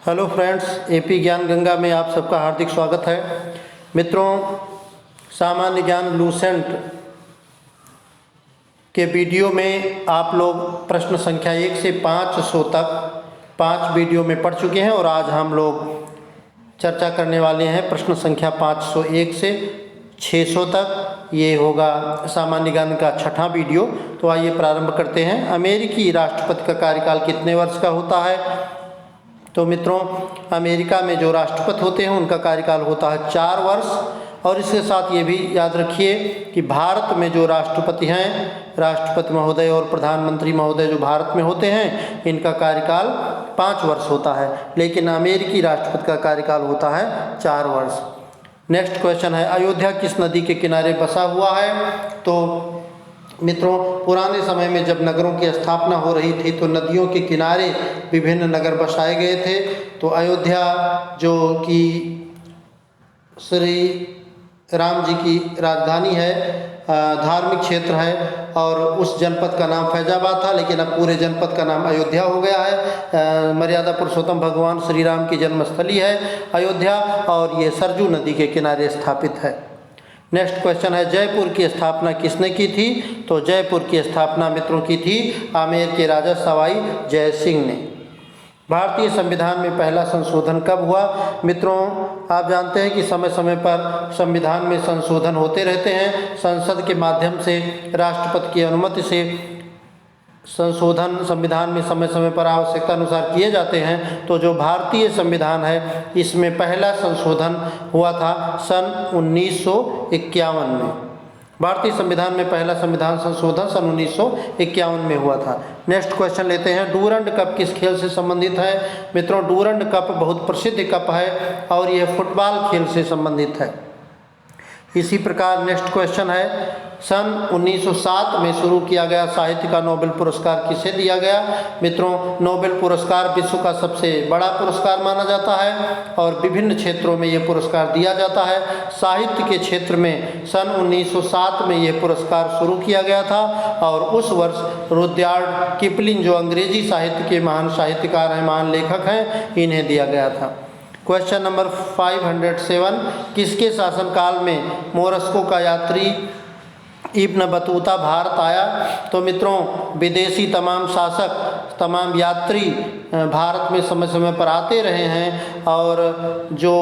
Hello friends, AP ज्ञान गंगा में आप सबका हार्दिक स्वागत है। मित्रों, सामान्य ज्ञान लूसेंट के वीडियो में आप लोग प्रश्न संख्या 1 से 500 तक 5 वीडियो में पढ़ चुके हैं और आज हम लोग चर्चा करने वाले हैं प्रश्न संख्या 501 से 600 तक। ये होगा सामान्य ज्ञान का 6वां वीडियो। तो आइए प्रारंभ करते हैं। अमेरिकी राष्ट्रपति का कार्यकाल कितने वर्ष का होता है? तो मित्रों, अमेरिका में जो राष्ट्रपति होते हैं उनका कार्यकाल होता है 4 वर्ष। और इसके साथ ये भी याद रखिए कि भारत में जो राष्ट्रपति हैं, राष्ट्रपति महोदय और प्रधानमंत्री महोदय जो भारत में होते हैं, इनका कार्यकाल 5 वर्ष होता है, लेकिन अमेरिकी राष्ट्रपति का कार्यकाल होता है 4 वर्ष। नेक्स्ट क्वेश्चन है, अयोध्या किस नदी के किनारे बसा हुआ है? तो मित्रों, पुराने समय में जब नगरों की स्थापना हो रही थी तो नदियों के किनारे विभिन्न नगर बसाए गए थे। तो अयोध्या जो कि श्री राम जी की राजधानी है, धार्मिक क्षेत्र है, और उस जनपद का नाम फैजाबाद था, लेकिन अब पूरे जनपद का नाम अयोध्या हो गया है। मर्यादा पुरुषोत्तम भगवान श्री राम की जन्मस्थली है अयोध्या, और ये सरजू नदी के किनारे स्थापित है। नेक्स्ट क्वेश्चन है, जयपुर की स्थापना किसने की थी? तो जयपुर की स्थापना मित्रों की थी आमेर के राजा सवाई जय सिंह ने। भारतीय संविधान में पहला संशोधन कब हुआ? मित्रों, आप जानते हैं कि समय समय पर संविधान में संशोधन होते रहते हैं। संसद के माध्यम से, राष्ट्रपति की अनुमति से संशोधन संविधान में समय समय पर आवश्यकता अनुसार किए जाते हैं। तो जो भारतीय संविधान है, इसमें पहला संशोधन हुआ था सन 1951 में। भारतीय संविधान में पहला संविधान संशोधन सन 1951 में हुआ था। नेक्स्ट क्वेश्चन लेते हैं, डूरंड कप किस खेल से संबंधित है? मित्रों, डूरंड कप बहुत प्रसिद्ध कप है और यह फुटबॉल खेल से संबंधित है। इसी प्रकार नेक्स्ट क्वेश्चन है, सन 1907 में शुरू किया गया साहित्य का नोबेल पुरस्कार किसे दिया गया? मित्रों, नोबेल पुरस्कार विश्व का सबसे बड़ा पुरस्कार माना जाता है और विभिन्न क्षेत्रों में ये पुरस्कार दिया जाता है। साहित्य के क्षेत्र में सन 1907 में ये पुरस्कार शुरू किया गया था और उस वर्ष रुडयार्ड किपलिंग, जो अंग्रेजी साहित्य के महान साहित्यकार हैं, महान लेखक हैं, इन्हें दिया गया था। क्वेश्चन नंबर 507, किसके शासनकाल में मोरस्को का यात्री इब्न बतूता भारत आया? तो मित्रों, विदेशी तमाम शासक, तमाम यात्री भारत में समय समय पर आते रहे हैं, और जो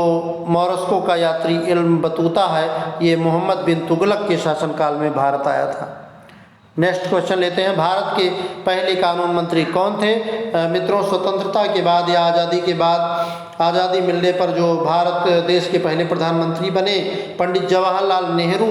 मोरस्को का यात्री इब्न बतूता है, ये मोहम्मद बिन तुगलक के शासनकाल में भारत आया था। नेक्स्ट क्वेश्चन लेते हैं, भारत के पहले कानून मंत्री कौन थे? मित्रों, स्वतंत्रता के बाद या आज़ादी के बाद, आज़ादी मिलने पर जो भारत देश के पहले प्रधानमंत्री बने पंडित जवाहरलाल नेहरू,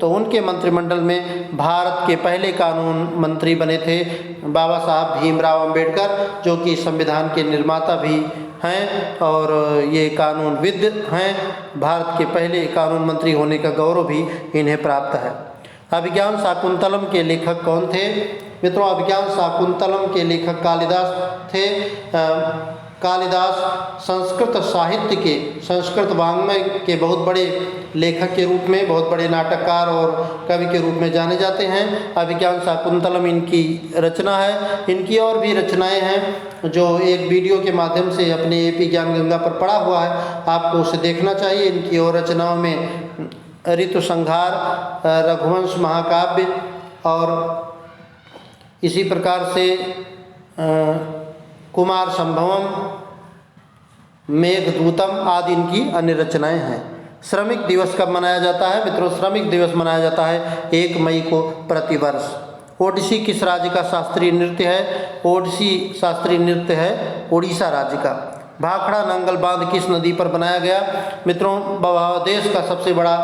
तो उनके मंत्रिमंडल में भारत के पहले कानून मंत्री बने थे बाबा साहब भीमराव अंबेडकर, जो कि संविधान के निर्माता भी हैं और ये कानूनविद हैं। भारत के पहले कानून मंत्री होने का गौरव भी इन्हें प्राप्त है। अभिज्ञान शाकुंतलम के लेखक कौन थे? मित्रों, अभिज्ञान शाकुंतलम के लेखक कालिदास थे। कालिदास संस्कृत साहित्य के, संस्कृत वाङ्मय के बहुत बड़े लेखक के रूप में, बहुत बड़े नाटककार और कवि के रूप में जाने जाते हैं। अभिज्ञान शाकुंतलम इनकी रचना है। इनकी और भी रचनाएं हैं जो एक वीडियो के माध्यम से अपने एपी ज्ञान गंगा पर पड़ा हुआ है, आपको उसे देखना चाहिए। इनकी और रचनाओं में ऋतु संहार, रघुवंश महाकाव्य और इसी प्रकार से कुमार संभवम, मेघदूतम आदि इनकी अन्य रचनाएं हैं। श्रमिक दिवस कब मनाया जाता है? मित्रों, श्रमिक दिवस मनाया जाता है 1 मई को प्रतिवर्ष। ओडिसी किस राज्य का शास्त्रीय नृत्य है? ओडिसी शास्त्रीय नृत्य है उड़ीसा राज्य का। भाखड़ा नंगल बांध किस नदी पर बनाया गया? मित्रों, देश का सबसे बड़ा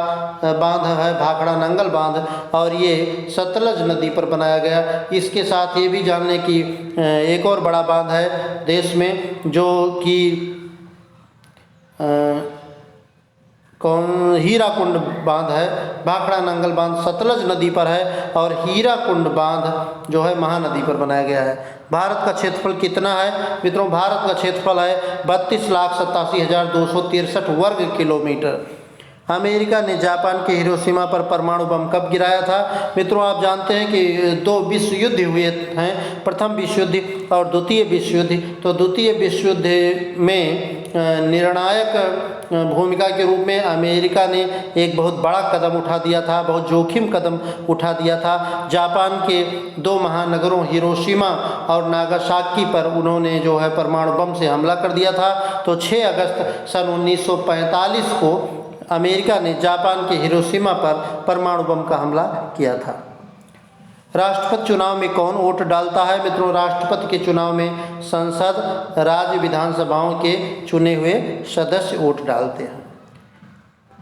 बांध है भाखड़ा नंगल बांध और ये सतलज नदी पर बनाया गया। इसके साथ ये भी जानने की एक और बड़ा बांध है देश में, जो कि हीराकुंड बांध है। भाखड़ा नंगल बांध सतलज नदी पर है और हीराकुंड बांध जो है महानदी पर बनाया गया है। भारत का क्षेत्रफल कितना है? मित्रों, भारत का क्षेत्रफल है 32,87,263 वर्ग किलोमीटर। अमेरिका ने जापान के हिरोशिमा पर परमाणु बम कब गिराया था? मित्रों, आप जानते हैं कि 2 विश्व युद्ध हुए हैं, प्रथम विश्व युद्ध और द्वितीय विश्व युद्ध। तो द्वितीय विश्व युद्ध में निर्णायक भूमिका के रूप में अमेरिका ने एक बहुत बड़ा कदम उठा दिया था, बहुत जोखिम कदम उठा दिया था। जापान के 2 महानगरों हिरोशिमा और नागासाकी पर उन्होंने जो है परमाणु बम से हमला कर दिया था। तो 6 अगस्त सन 1945 को अमेरिका ने जापान के हिरोशिमा पर परमाणु बम का हमला किया था। राष्ट्रपति चुनाव में कौन वोट डालता है? मित्रों, राष्ट्रपति के चुनाव में संसद, राज्य विधानसभाओं के चुने हुए सदस्य वोट डालते हैं।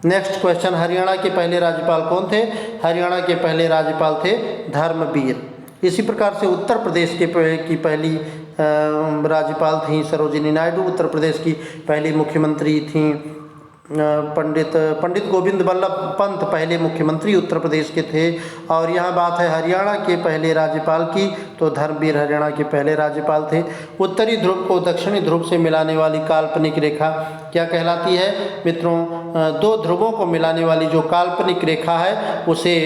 नेक्स्ट क्वेश्चन, हरियाणा के पहले राज्यपाल कौन थे? हरियाणा के पहले राज्यपाल थे धर्मवीर। इसी प्रकार से उत्तर प्रदेश की पहली राज्यपाल थी सरोजिनी नायडू। उत्तर प्रदेश की पहली मुख्यमंत्री थी पंडित गोविंद बल्लभ पंत पहले मुख्यमंत्री उत्तर प्रदेश के थे। और यहाँ बात है हरियाणा के पहले राज्यपाल की, तो धर्मवीर हरियाणा के पहले राज्यपाल थे। उत्तरी ध्रुव को दक्षिणी ध्रुव से मिलाने वाली काल्पनिक रेखा क्या कहलाती है? मित्रों, 2 ध्रुवों को मिलाने वाली जो काल्पनिक रेखा है उसे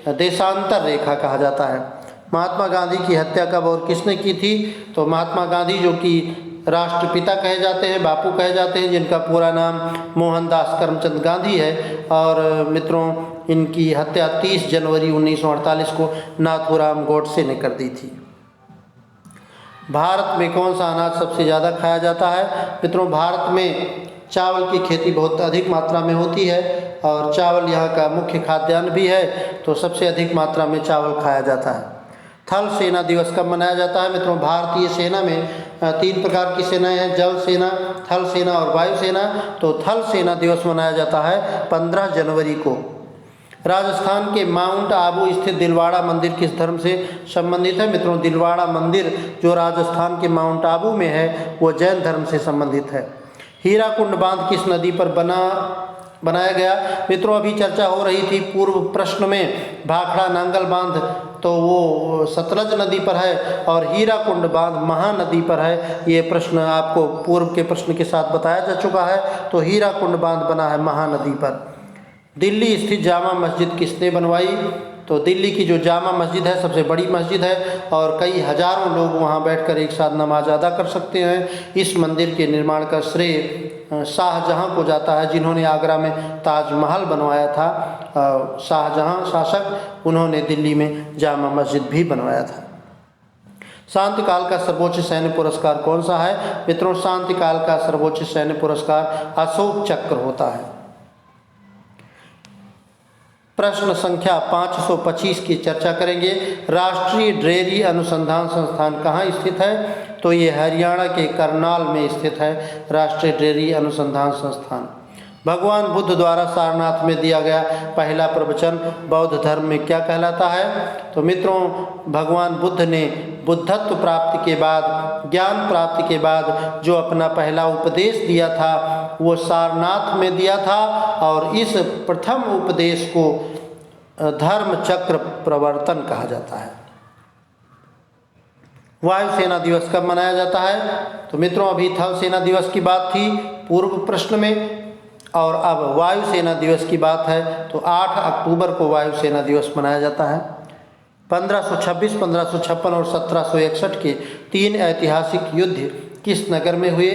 देशांतर रेखा कहा जाता है। महात्मा गांधी की हत्या कब और किसने की थी? तो महात्मा गांधी, जो कि राष्ट्रपिता कहे जाते हैं, बापू कहे जाते हैं, जिनका पूरा नाम मोहनदास करमचंद गांधी है। और मित्रों, इनकी हत्या 30 जनवरी 1948 को नाथूराम गोडसे ने कर दी थी। भारत में कौन सा अनाज सबसे ज़्यादा खाया जाता है? मित्रों, भारत में चावल की खेती बहुत अधिक मात्रा में होती है और चावल यहाँ का मुख्य खाद्यान्न भी है, तो सबसे अधिक मात्रा में चावल खाया जाता है। थल सेना दिवस कब मनाया जाता है? मित्रों, भारतीय सेना में 3 प्रकार की सेनाएं हैं, जल सेना, थल सेना और वायु सेना। तो थल सेना दिवस मनाया जाता है 15 जनवरी को। राजस्थान के माउंट आबू स्थित दिलवाड़ा मंदिर किस धर्म से संबंधित है? मित्रों, दिलवाड़ा मंदिर जो राजस्थान के माउंट आबू में है वो जैन धर्म से संबंधित है। हीराकुंड बांध किस नदी पर बनाया गया? मित्रों, अभी चर्चा हो रही थी पूर्व प्रश्न में, भाखड़ा नांगल बांध तो वो सतलज नदी पर है और हीराकुंड बांध महानदी पर है। ये प्रश्न आपको पूर्व के प्रश्न के साथ बताया जा चुका है। तो हीराकुंड बांध बना है महानदी पर। दिल्ली स्थित जामा मस्जिद किसने बनवाई? तो दिल्ली की जो जामा मस्जिद है सबसे बड़ी मस्जिद है और कई हजारों लोग वहाँ बैठकर एक साथ नमाज अदा कर सकते हैं। इस मंदिर के निर्माण का श्रेय शाहजहां को जाता है, जिन्होंने आगरा में ताजमहल बनवाया था। शाहजहां शासक, उन्होंने दिल्ली में जामा मस्जिद भी बनवाया था। शांतिकाल का सर्वोच्च सैन्य पुरस्कार कौन सा है? मित्रों, शांतिकाल का सर्वोच्च सैन्य पुरस्कार अशोक चक्र होता है। प्रश्न संख्या 525 की चर्चा करेंगे। राष्ट्रीय डेयरी अनुसंधान संस्थान कहाँ स्थित है? तो ये हरियाणा के करनाल में स्थित है राष्ट्रीय डेयरी अनुसंधान संस्थान। भगवान बुद्ध द्वारा सारनाथ में दिया गया पहला प्रवचन बौद्ध धर्म में क्या कहलाता है? तो मित्रों, भगवान बुद्ध ने बुद्धत्व प्राप्ति के बाद, ज्ञान प्राप्ति के बाद जो अपना पहला उपदेश दिया था वो सारनाथ में दिया था और इस प्रथम उपदेश को धर्म चक्र प्रवर्तन कहा जाता है। वायुसेना दिवस कब मनाया जाता है? तो मित्रों, अभी थल सेना दिवस की बात थी पूर्व प्रश्न में और अब वायुसेना दिवस की बात है। तो 8 अक्टूबर को वायुसेना दिवस मनाया जाता है। 1526, 1556 और 1761 के 3 ऐतिहासिक युद्ध किस नगर में हुए?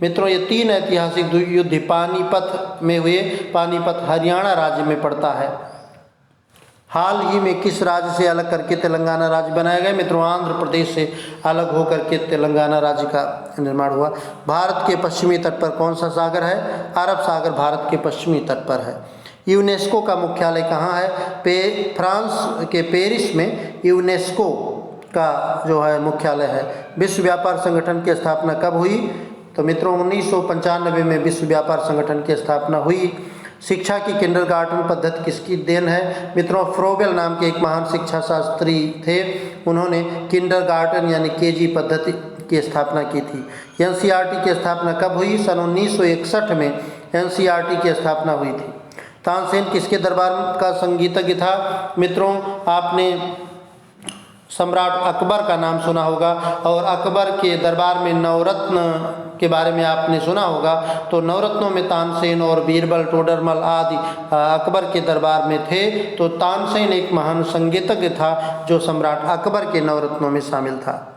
मित्रों, ये 3 ऐतिहासिक युद्ध पानीपत में हुए। पानीपत हरियाणा राज्य में पड़ता है। हाल ही में किस राज्य से अलग करके तेलंगाना राज्य बनाया गया? मित्रों, आंध्र प्रदेश से अलग होकर के तेलंगाना राज्य का निर्माण हुआ। भारत के पश्चिमी तट पर कौन सा सागर है? अरब सागर भारत के पश्चिमी तट पर है। यूनेस्को का मुख्यालय कहाँ है? फ्रांस के पेरिस में यूनेस्को का जो है मुख्यालय है। विश्व व्यापार संगठन की स्थापना कब हुई? तो मित्रों, 1995 में विश्व व्यापार संगठन की स्थापना हुई। शिक्षा की किंडरगार्टन पद्धति किसकी देन है? मित्रों, फ्रोबेल नाम के एक महान शिक्षा शास्त्री थे, उन्होंने किंडरगार्टन यानी केजी पद्धति की स्थापना की थी। एनसीईआरटी की स्थापना कब हुई? सन 1961 में एनसीईआरटी की स्थापना हुई थी। तानसेन किसके दरबार का संगीतज्ञ था? मित्रों, आपने सम्राट अकबर का नाम सुना होगा, और अकबर के दरबार में नवरत्न के बारे में आपने सुना होगा। तो नवरत्नों में तानसेन और बीरबल, टोडरमल आदि अकबर के दरबार में थे। तो तानसेन एक महान संगीतज्ञ था जो सम्राट अकबर के नवरत्नों में शामिल था।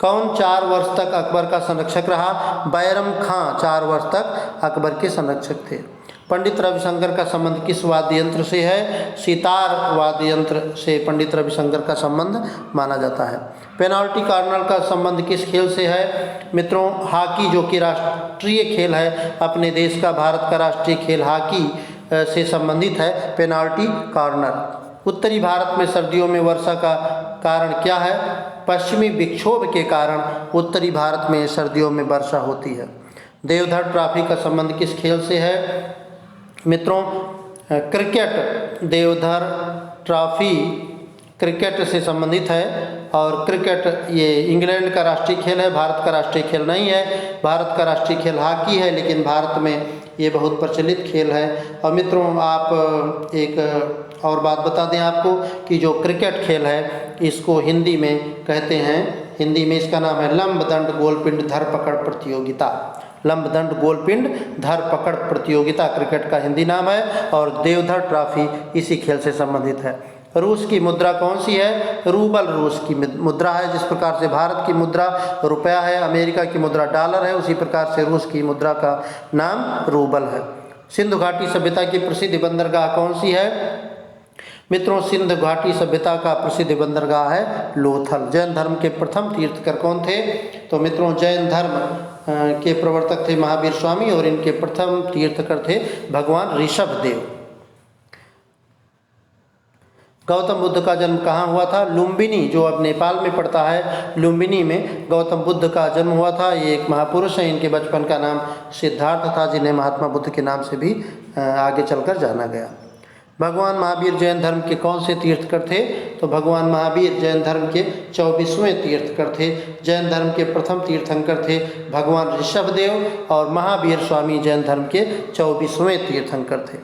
कौन 4 वर्ष तक अकबर का संरक्षक रहा? बैरम खां 4 वर्ष तक अकबर के संरक्षक थे। पंडित रविशंकर का संबंध किस वाद्य यंत्र से है? सितार वाद्य यंत्र से पंडित रविशंकर का संबंध माना जाता है। पेनाल्टी कॉर्नर का संबंध किस खेल से है? मित्रों, हॉकी, जो कि राष्ट्रीय खेल है अपने देश का, भारत का राष्ट्रीय खेल हॉकी से संबंधित है पेनाल्टी कॉर्नर। उत्तरी भारत में सर्दियों में वर्षा का कारण क्या है? पश्चिमी विक्षोभ के कारण उत्तरी भारत में सर्दियों में वर्षा होती है। देवधर ट्रॉफी का संबंध किस खेल से है? मित्रों, क्रिकेट, देवधर ट्रॉफी क्रिकेट से संबंधित है, और क्रिकेट ये इंग्लैंड का राष्ट्रीय खेल है, भारत का राष्ट्रीय खेल नहीं है। भारत का राष्ट्रीय खेल हॉकी है, लेकिन भारत में ये बहुत प्रचलित खेल है। और मित्रों, आप एक और बात बता दें आपको कि जो क्रिकेट खेल है इसको हिंदी में कहते हैं, हिंदी में इसका नाम है लंबदंड गोलपिंड धरपकड़ प्रतियोगिता। लंबदंड गोलपिंड धरपकड़ प्रतियोगिता क्रिकेट का हिंदी नाम है, और देवधर ट्रॉफी इसी खेल से संबंधित है। रूस की मुद्रा कौन सी है? रूबल रूस की मुद्रा है। जिस प्रकार से भारत की मुद्रा रुपया है, अमेरिका की मुद्रा डॉलर है, उसी प्रकार से रूस की मुद्रा का नाम रूबल है। सिंधु घाटी सभ्यता की प्रसिद्ध बंदरगाह कौन सी है? मित्रों, सिंधु घाटी सभ्यता का प्रसिद्ध बंदरगाह है लोथल। जैन धर्म के प्रथम तीर्थकर कौन थे? तो मित्रों, जैन धर्म के प्रवर्तक थे महावीर स्वामी, और इनके प्रथम तीर्थकर थे भगवान ऋषभदेव। गौतम बुद्ध का जन्म कहाँ हुआ था? लुम्बिनी, जो अब नेपाल में पड़ता है, लुम्बिनी में गौतम बुद्ध का जन्म हुआ था। ये एक महापुरुष हैं, इनके बचपन का नाम सिद्धार्थ था, जिन्हें महात्मा बुद्ध के नाम से भी आगे चलकर जाना गया। भगवान महावीर जैन धर्म के कौन से तीर्थकर थे? तो भगवान महावीर जैन धर्म के 24वें तीर्थकर थे। जैन धर्म के प्रथम तीर्थंकर थे भगवान ऋषभदेव, और महावीर स्वामी जैन धर्म के 24वें तीर्थंकर थे।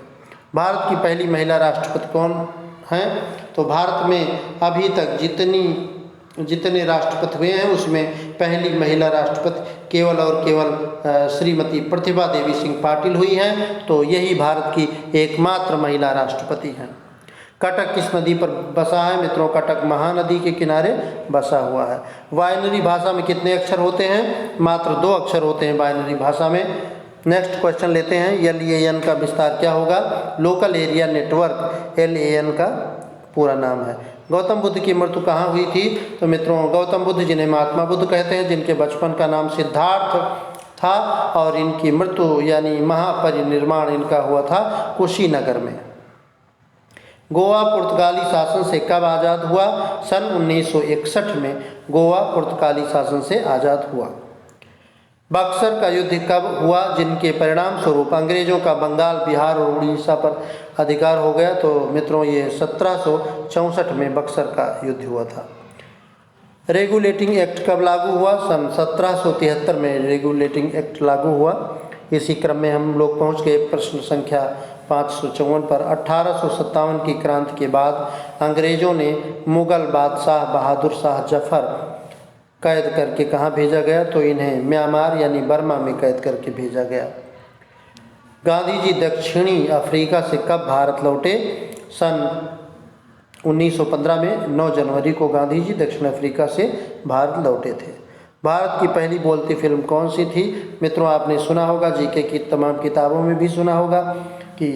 भारत की पहली महिला राष्ट्रपति कौन हैं? तो भारत में अभी तक जितने राष्ट्रपति हुए हैं उसमें पहली महिला राष्ट्रपति केवल और केवल श्रीमती प्रतिभा देवी सिंह पाटिल हुई हैं। तो यही भारत की एकमात्र महिला राष्ट्रपति हैं। कटक किस नदी पर बसा है? मित्रों, कटक महानदी के किनारे बसा हुआ है। बाइनरी भाषा में कितने अक्षर होते हैं? मात्र 2 अक्षर होते हैं बाइनरी भाषा में। नेक्स्ट क्वेश्चन लेते हैं। LAN का विस्तार क्या होगा? लोकल एरिया नेटवर्क LAN का पूरा नाम है। गौतम बुद्ध की मृत्यु कहाँ हुई थी? तो मित्रों, गौतम बुद्ध, जिन्हें महात्मा बुद्ध कहते हैं, जिनके बचपन का नाम सिद्धार्थ था, और इनकी मृत्यु यानी महापरिनिर्वाण इनका हुआ था कुशीनगर में। गोवा पुर्तगाली शासन से कब आज़ाद हुआ? सन 1961 में गोवा पुर्तगाली शासन से आज़ाद हुआ। बक्सर का युद्ध कब हुआ, जिनके परिणाम स्वरूप अंग्रेजों का बंगाल, बिहार और उड़ीसा पर अधिकार हो गया? तो मित्रों, ये 1764 में बक्सर का युद्ध हुआ था। रेगुलेटिंग एक्ट कब लागू हुआ? सन 1773 में रेगुलेटिंग एक्ट लागू हुआ। इसी क्रम में हम लोग पहुंच गए प्रश्न संख्या 554 पर। 1857 की क्रांति के बाद अंग्रेजों ने मुगल बादशाह बहादुर शाह जफर कैद करके कहाँ भेजा गया? तो इन्हें म्यांमार यानी बर्मा में कैद करके भेजा गया। गांधी जी दक्षिणी अफ्रीका से कब भारत लौटे? सन 1915 में 9 जनवरी को गांधी जी दक्षिण अफ्रीका से भारत लौटे थे। भारत की पहली बोलती फिल्म कौन सी थी? मित्रों, आपने सुना होगा, जीके की तमाम किताबों में भी सुना होगा कि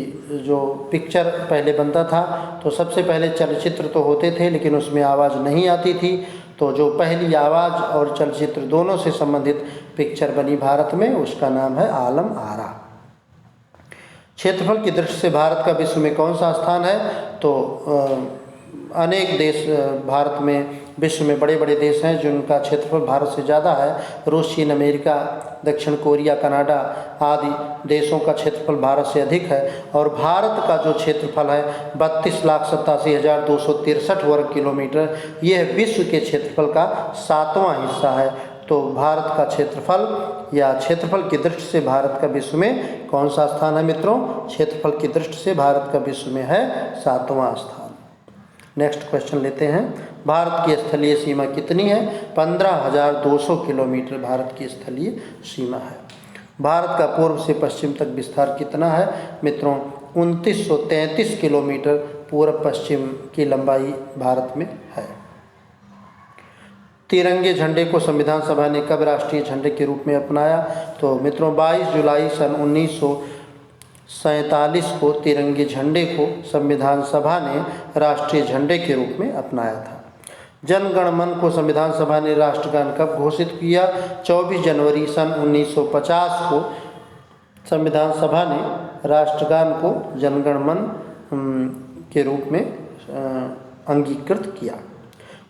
जो पिक्चर पहले बनता था तो सबसे पहले चलचित्र तो होते थे, लेकिन उसमें आवाज़ नहीं आती थी। तो जो पहली आवाज़ और चलचित्र दोनों से संबंधित पिक्चर बनी भारत में, उसका नाम है आलम आरा। क्षेत्रफल की दृष्टि से भारत का विश्व में कौन सा स्थान है? तो अनेक देश भारत में, विश्व में बड़े बड़े देश हैं जिनका क्षेत्रफल भारत से ज़्यादा है। रूस, चीन, अमेरिका, दक्षिण कोरिया, कनाडा आदि देशों का क्षेत्रफल भारत से अधिक है। और भारत का जो क्षेत्रफल है 32,87,263 वर्ग किलोमीटर, यह विश्व के क्षेत्रफल का 7वां हिस्सा है। तो भारत का क्षेत्रफल या क्षेत्रफल की दृष्टि से भारत का विश्व में कौन सा स्थान है? मित्रों, क्षेत्रफल की दृष्टि से भारत का विश्व में है 7वां स्थान। नेक्स्ट क्वेश्चन लेते हैं। भारत की स्थलीय सीमा कितनी है? 15,200 किलोमीटर भारत की स्थलीय सीमा है। भारत का पूर्व से पश्चिम तक विस्तार कितना है? मित्रों 2933 किलोमीटर पूर्व पश्चिम की लंबाई भारत में है। तिरंगे झंडे को संविधान सभा ने कब राष्ट्रीय झंडे के रूप में अपनाया? तो मित्रों 22 जुलाई सन 1947 को तिरंगे झंडे को संविधान सभा ने राष्ट्रीय झंडे के रूप में अपनाया था। जन गण मन को संविधान सभा ने राष्ट्रगान कब घोषित किया? 24 जनवरी सन 1950 को संविधान सभा ने राष्ट्रगान को जनगण मन के रूप में अंगीकृत किया।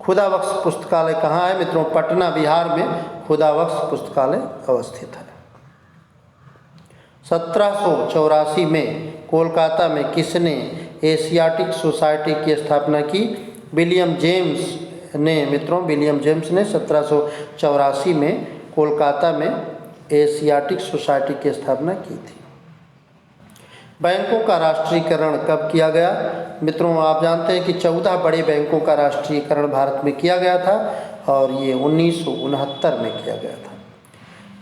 खुदाबख्श पुस्तकालय कहाँ है? मित्रों पटना बिहार में खुदाबख्श पुस्तकालय अवस्थित है। 1784 में कोलकाता में किसने एशियाटिक सोसाइटी की स्थापना की? विलियम जेम्स ने। मित्रों विलियम जेम्स ने 1784 में कोलकाता में एशियाटिक सोसाइटी की स्थापना की थी। बैंकों का राष्ट्रीयकरण कब किया गया? मित्रों आप जानते हैं कि 14 बड़े बैंकों का राष्ट्रीयकरण भारत में किया गया था और ये 1969 में किया गया था।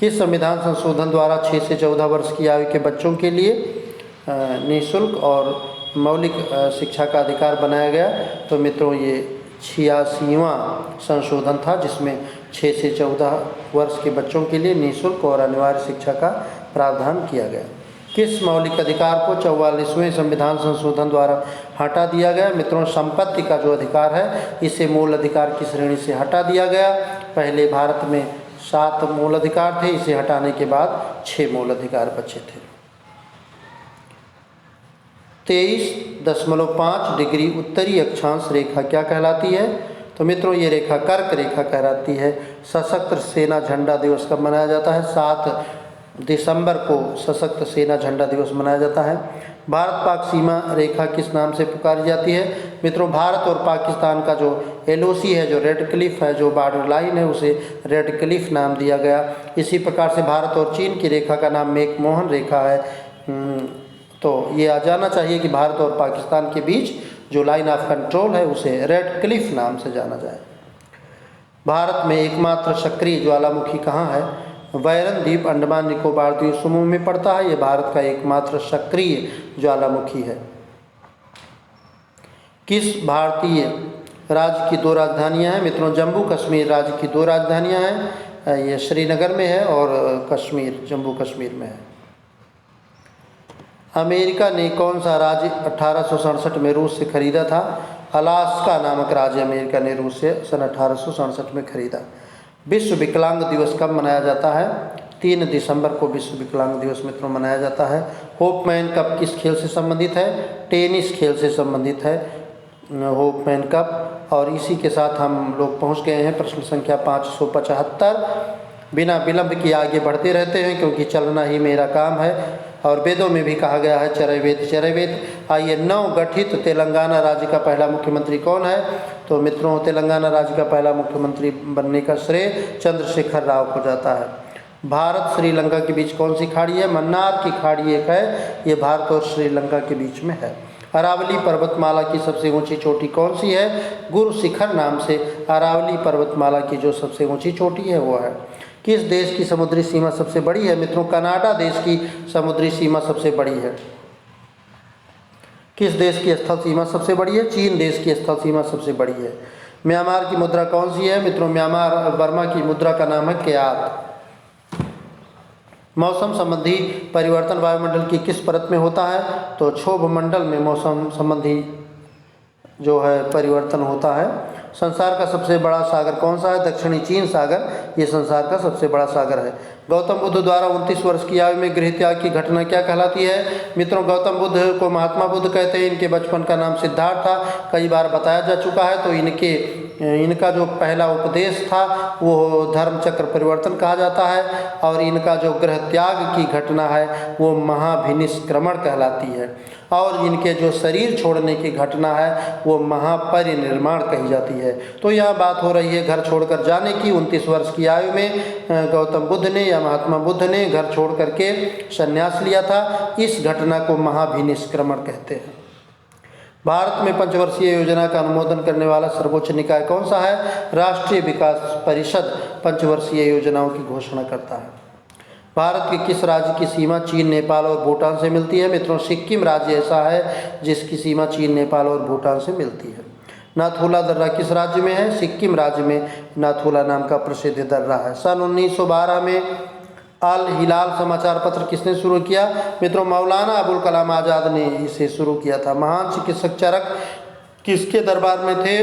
किस संविधान संशोधन द्वारा 6 से 14 वर्ष की आयु के बच्चों के लिए निःशुल्क और मौलिक शिक्षा का अधिकार बनाया गया? तो मित्रों ये 86वां संशोधन था जिसमें 6 से 14 वर्ष के बच्चों के लिए निःशुल्क और अनिवार्य शिक्षा का प्रावधान किया गया। किस मौलिक अधिकार को 44वें संविधान संशोधन द्वारा हटा दिया गया? मित्रों संपत्ति का जो अधिकार है इसे मूल अधिकार की श्रेणी से हटा दिया गया। पहले भारत में 7 मूल अधिकार थे, इसे हटाने के बाद 6 मूल अधिकार बचे थे। 23.5 डिग्री उत्तरी अक्षांश रेखा क्या कहलाती है? तो मित्रों ये रेखा कर्क रेखा कहलाती है। सशस्त्र सेना झंडा दिवस कब मनाया जाता है? 7 दिसंबर को सशस्त्र सेना झंडा दिवस मनाया जाता है। भारत पाक सीमा रेखा किस नाम से पुकारी जाती है? मित्रों भारत और पाकिस्तान का जो LOC है, जो रेड क्लिफ है, जो बॉर्डर लाइन है, उसे रेड क्लिफ नाम दिया गया। इसी प्रकार से भारत और चीन की रेखा का नाम मैकमोहन रेखा है। तो ये आ जाना चाहिए कि भारत और पाकिस्तान के बीच जो लाइन ऑफ कंट्रोल है उसे रेड क्लिफ नाम से जाना जाए। भारत में एकमात्र सक्रिय ज्वालामुखी कहाँ है? बैरन द्वीप अंडमान निकोबार द्वीप समूह में पड़ता है। ये भारत का एकमात्र सक्रिय ज्वालामुखी है। किस भारतीय राज्य की 2 राजधानियां हैं? मित्रों जम्मू कश्मीर राज्य की 2 राजधानियां हैं। ये श्रीनगर में है और कश्मीर जम्मू कश्मीर में है। अमेरिका ने कौन सा राज्य 1867 में रूस से खरीदा था? अलास्का नामक राज्य अमेरिका ने रूस से सन 1867 में खरीदा। विश्व विकलांग दिवस कब मनाया जाता है? 3 दिसंबर को विश्व विकलांग दिवस मित्रों मनाया जाता है। होपमैन कप किस खेल से संबंधित है? टेनिस खेल से संबंधित है होपमैन कप। और इसी के साथ हम लोग पहुंच गए हैं प्रश्न संख्या 575। बिना विलंब के आगे बढ़ते रहते हैं क्योंकि चलना ही मेरा काम है और वेदों में भी कहा गया है चरैवेद चरैवेद। आइए नवगठित तेलंगाना राज्य का पहला मुख्यमंत्री कौन है? तो मित्रों तेलंगाना राज्य का पहला मुख्यमंत्री बनने का श्रेय चंद्रशेखर राव को जाता है। भारत श्रीलंका के बीच कौन सी खाड़ी है? मन्नार की खाड़ी एक है, ये भारत और श्रीलंका के बीच में है। अरावली पर्वतमाला की सबसे ऊंची चोटी कौन सी है? गुरु शिखर नाम से अरावली पर्वतमाला की जो सबसे ऊंची चोटी है वो है। किस देश की समुद्री सीमा सबसे बड़ी है? मित्रों कनाडा देश की समुद्री सीमा सबसे बड़ी है। किस देश की स्थल सीमा सबसे बड़ी है? चीन देश की स्थल सीमा सबसे बड़ी है। म्यांमार की मुद्रा कौन सी है? मित्रों म्यांमार बर्मा की मुद्रा का नाम है क्यात। मौसम संबंधी परिवर्तन वायुमंडल की किस परत में होता है? तो क्षोभ मंडल में मौसम संबंधी जो है परिवर्तन होता है। संसार का सबसे बड़ा सागर कौन सा है? दक्षिणी चीन सागर ये संसार का सबसे बड़ा सागर है। गौतम बुद्ध द्वारा 29 वर्ष की आयु में गृह त्याग की घटना क्या कहलाती है? मित्रों गौतम बुद्ध को महात्मा बुद्ध कहते हैं। इनके बचपन का नाम सिद्धार्थ था, कई बार बताया जा चुका है। तो इनका जो पहला उपदेश था वो धर्म चक्र परिवर्तन कहा जाता है और इनका जो गृह त्याग की घटना है वो महाभिनिष्क्रमण कहलाती है और इनके जो शरीर छोड़ने की घटना है वो महापरिनिर्माण कही जाती है। तो यह बात हो रही है घर छोड़कर जाने की। 29 वर्ष की आयु में गौतम बुद्ध ने या महात्मा बुद्ध ने घर छोड़ करके संन्यास लिया था। इस घटना को महाभिनिष्क्रमण कहते हैं। भारत में पंचवर्षीय योजना का अनुमोदन करने वाला सर्वोच्च निकाय कौन सा है? राष्ट्रीय विकास परिषद पंचवर्षीय योजनाओं की घोषणा करता है। भारत के किस राज्य की सीमा चीन, नेपाल और भूटान से मिलती है? मित्रों, सिक्किम राज्य ऐसा है जिसकी सीमा चीन, नेपाल और भूटान से मिलती है। नाथुला दर्रा किस राज्य में है? सिक्किम राज्य में नाथुला नाम का प्रसिद्ध दर्रा है। सन 1912 में अल हिलाल समाचार पत्र किसने शुरू किया? मित्रों, मौलाना अबुल कलाम आज़ाद ने इसे शुरू किया था। महान चिकित्सक चरक किसके दरबार में थे?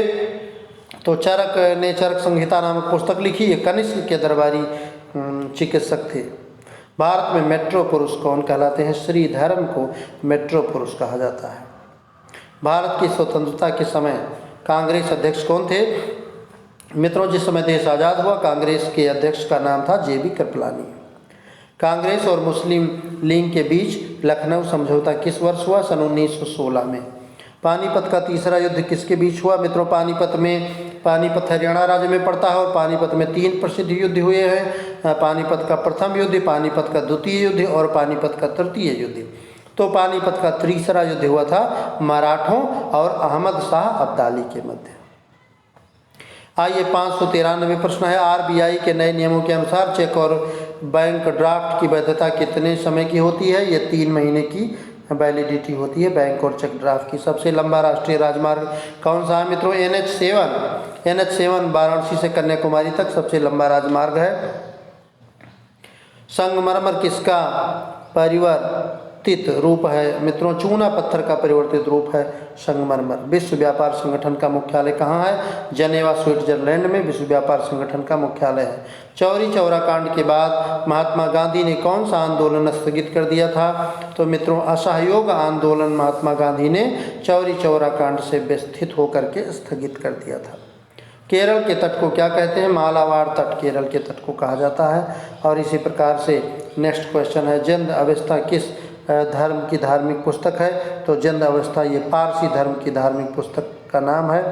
तो चरक ने चरक संहिता नामक पुस्तक लिखी। ये कनिष्क के दरबारी चिकित्सक थे। भारत में मेट्रो पुरुष कौन कहलाते हैं? श्रीधरन को मेट्रो पुरुष कहा जाता है। भारत की स्वतंत्रता के समय कांग्रेस अध्यक्ष कौन थे? मित्रों, जिस समय देश आज़ाद हुआ कांग्रेस के अध्यक्ष का नाम था JB कृपलानी। कांग्रेस और मुस्लिम लीग के बीच लखनऊ समझौता किस वर्ष हुआ? सन 1916 में। पानीपत का तीसरा युद्ध किसके बीच हुआ? मित्रों, पानीपत हरियाणा राज्य में पड़ता है और पानीपत में 3 प्रसिद्ध युद्ध हुए हैं। पानीपत का प्रथम युद्ध, पानीपत का द्वितीय युद्ध और पानीपत का तृतीय युद्ध। तो पानीपत का तीसरा युद्ध हुआ था मराठों और अहमद शाह अब्दाली के मध्य। आइए 593 प्रश्न है। RBI के नए नियमों के अनुसार चेक और बैंक ड्राफ्ट की वैधता कितने समय की होती है? ये 3 महीने की वैलिडिटी होती है बैंक और चेक ड्राफ्ट की। सबसे लंबा राष्ट्रीय राजमार्ग कौन सा है? मित्रों, NH7 वाराणसी से कन्याकुमारी तक सबसे लंबा राजमार्ग है। संगमरमर किसका परिवर्तित रूप है? मित्रों, चूना पत्थर का परिवर्तित रूप है संगमरमर। विश्व व्यापार संगठन का मुख्यालय कहाँ है? जनेवा स्विट्जरलैंड में विश्व व्यापार संगठन का मुख्यालय है। चौरी चौरा कांड के बाद महात्मा गांधी ने कौन सा आंदोलन स्थगित कर दिया था? तो मित्रों, असहयोग आंदोलन महात्मा गांधी ने चौरी चौरा कांड से व्यथित होकर के स्थगित कर दिया था। केरल के तट को क्या कहते हैं? मालाबार तट केरल के तट को कहा जाता है। और इसी प्रकार से नेक्स्ट क्वेश्चन है, जंद अवस्था किस धर्म की धार्मिक पुस्तक है? तो जंद अवस्था ये पारसी धर्म की धार्मिक पुस्तक का नाम है।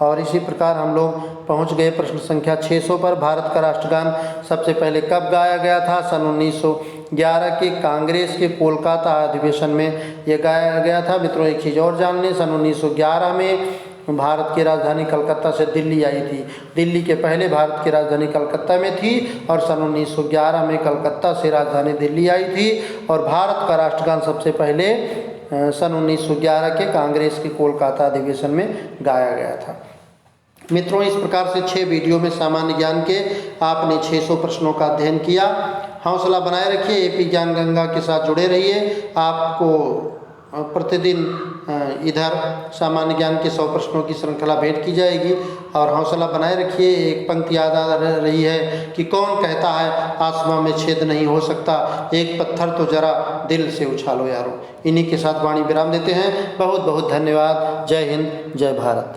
और इसी प्रकार हम लोग पहुंच गए प्रश्न संख्या 600 पर। भारत का राष्ट्रगान सबसे पहले कब गाया गया था? सन 1911 के कांग्रेस के कोलकाता अधिवेशन में ये गाया गया था। मित्रों, एक चीज़ और जान लें, सन 1911 में भारत की राजधानी कलकत्ता से दिल्ली आई थी। दिल्ली के पहले भारत की राजधानी कलकत्ता में थी और सन 1911 में कलकत्ता से राजधानी दिल्ली आई थी। और भारत का राष्ट्रगान सबसे पहले सन 1911 के कांग्रेस के कोलकाता अधिवेशन में गाया गया था। मित्रों, इस प्रकार से 6 वीडियो में सामान्य ज्ञान के आपने 600 प्रश्नों का अध्ययन किया। हौसला बनाए रखिए, AP ज्ञान गंगा के साथ जुड़े रहिए। आपको प्रतिदिन इधर सामान्य ज्ञान के 100 प्रश्नों की श्रृंखला भेंट की जाएगी। और हौसला बनाए रखिए। एक पंक्ति याद आ रही है कि कौन कहता है आसमां में छेद नहीं हो सकता, एक पत्थर तो जरा दिल से उछालो यारो। इन्हीं के साथ वाणी विराम देते हैं। बहुत बहुत धन्यवाद। जय हिंद, जय भारत।